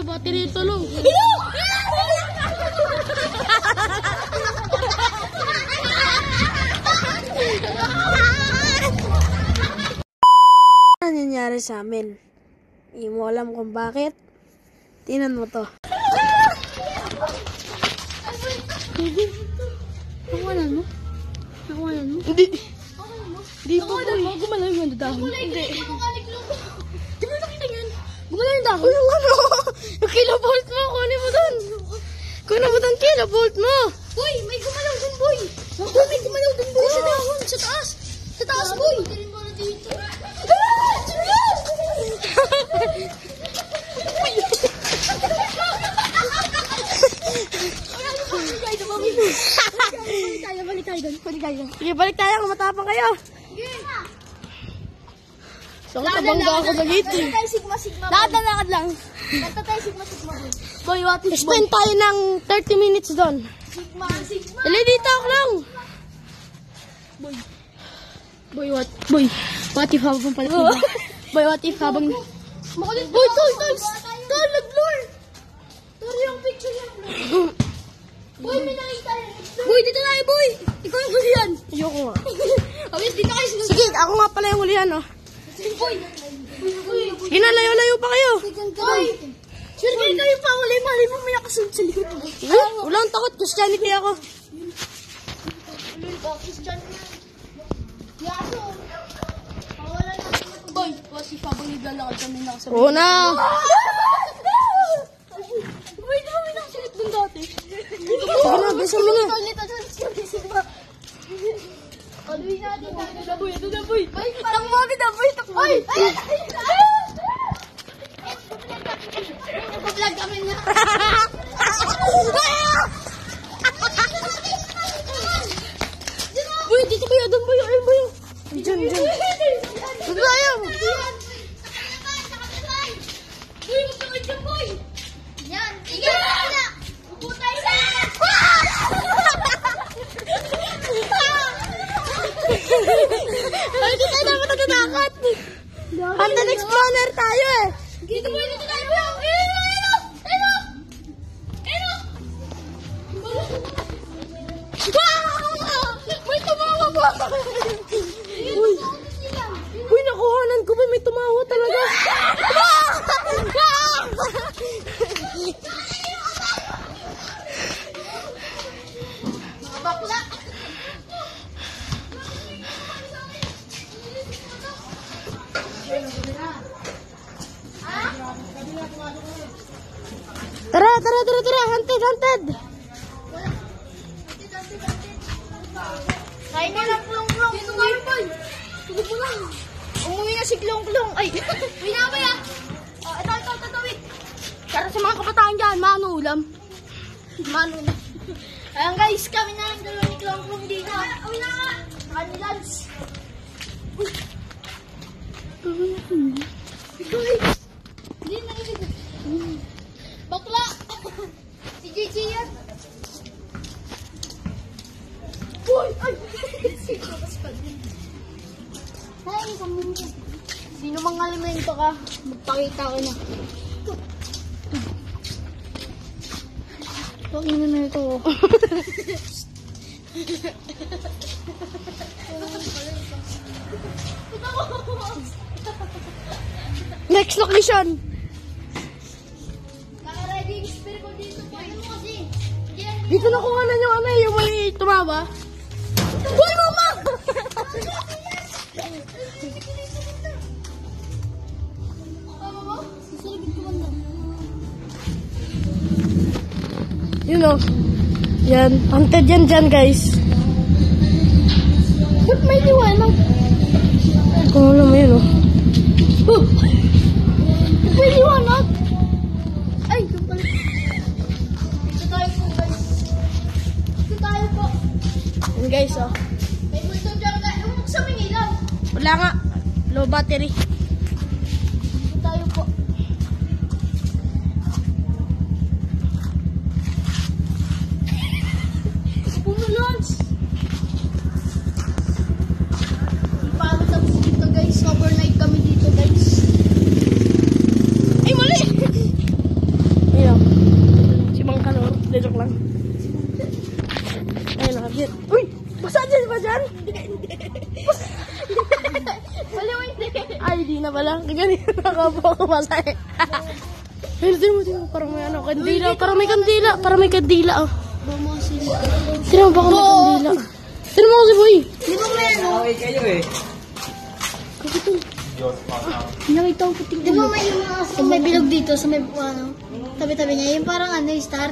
Wala, battery ito lang. Ano nangyari sa amin? Hindi mo alam kung bakit. Tingnan mo to. Nakuhanan mo? Nakuhanan mo? Hindi. Hindi pa po. Gumalaw yung dahon. Hindi. Di mo nakita yan? Gumalaw yung dahon. Yung ano? Yung kilovolt mo. Kunin mo dun. Kunin mo dun kilovolt mo. Boy, may gumalaw dun, boy. Boy, may gumalaw dun, boy. Sa dahon. Sa taas. Sa taas, boy. Sige, balik tayo kung matapang kayo. So, katabangga ako sa gate. Lakad lang. Kanta tayo sigma-sigma, boy. Boy, what if spend tayo ng 30 minutes doon. Sigma. Dali dito ako lang. Boy, what if habang pala. Boy, what if habang... Makulit. Boy, tol, nag-blur. Tol, yung picture niya. Boy, may nakita rin. Boy, dito tayo, boy. Ikaw yung hulihan. Ayoko nga. Okay, dito kayo sigma. Sige, ako nga pala yung hulihan, oh. Boy. Sige na, layo-layo pa kayo. Boy. Sure kayo pa uli. Mali mo may nakasunod sa likod mo. Walang takot. Christianity ako. Christian na. Yaso. Pawala na. Boy, what if habang naglalakad kami nakasabi? Oo na. Boy, di ba may nakasunod dun dati? Sige na, besan mo na. Alwi natin. Ito na, boy. Takbo agad na, boy. Takbo. Ay! Nag-vlog kami na. Boy, dito ba yun? Doon ba yun? Ayun ba yun? Diyan. Doon ba yun? Boy, magkakad dyan, boy. Yan. Yan. Upo tayo sa... Ay, di tayo naman natatakot. Haunted Explorer tayo eh. Dito tayo. May tumawa ba? Uy, nakuhanan ko ba? May tumawa talaga. Bakla. Tara. Haunted. Kain na lang, Klong-Klong. Dito kayo, boy. Sige po lang. Umuwi na si Klong-Klong. Ay, uwi na ba yan? Ito, wait. Para sa mga kabataan dyan, manulam. Ayan guys, kami na lang dalawa ni Klong-Klong dito. Uwi na nga. Kani lunch. Guys. Hindi nakikinig. Bakla. Si JJ yan. Boy! Ay! Ay, kamunta. Sino mang alimento ka, magpakita ko na. Pangina na ito. Next location. Naka-ready yung spear ko dito. Paano mo kasi? Dito nakuhanan yung yung may tumawa. Boy, mama! You know, yan. Haunted yan dyan, guys. Ba't may liwanag? Kung alam mo yun, oh. May liwanag? Ay, yung pala. Dito tayo po, guys. Dito tayo po. Yan, guys, oh. May multo dyan, guys. Buksan mo yung ilaw. Wala nga. Low battery. Dito tayo po. Puno lunch. Paano tapos dito, guys? Overnight kami dito, guys. Ay, mali! yan? Wala mo hindi. Ay, di na pala. Ganyan ako po ako masaya. Pero tingnan mo, parang may ano, kandila. Parang may kandila. Parang may kandila, oh. Bumosin. Tingnan mo, baka may kandila. Tingnan mo kasi, boy. Di ba may ano? Okay kayo eh. Nakita ko puting Di ba may yung mga sa may bilog dito, sa may ano, tabi-tabi niya, yung parang ano, yung star?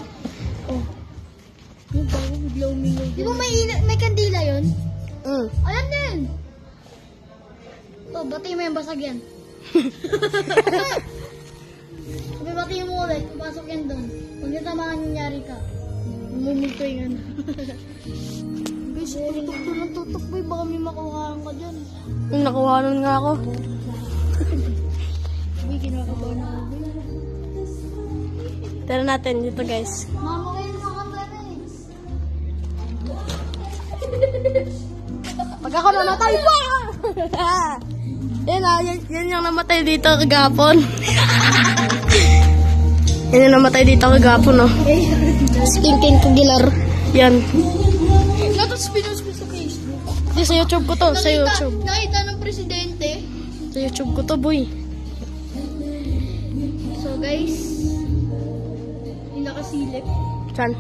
Yung bago bigla umilaw. Di ba may kandila yun? Alam na yun. Oh, batiin mo yung basag yan. Sabi batiin mo ulit, papasok yan doon. Huwag niya tamaan nangyari ka. Mumulto yung ano. Guys, tutok boy, baka may makuhaan ka dyan. Yung nakuhanan nga ako. Uy, kinakabahan na ako. Tara natin dito, guys. Mama kayo nakakanta na eh. Pag ako namatay pa! Yan ah, yan yung namatay dito kagapon. Yan yung namatay dito kagapon, oh. Skinking Aguilar. Yan. Tapos pinost ko sa Facebook. Di, sa YouTube ko to, sa YouTube. Nakita ng presidente. Sa YouTube ko to, boy. So guys, yung nakasilip. Saan?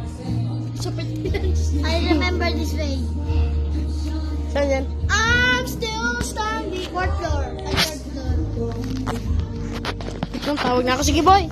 Sa Pilipinas. I remember this way. Saan yan? I'm still standing. Fourth floor. Ay, third floor. Ito, tawag na ako. Sige, boy.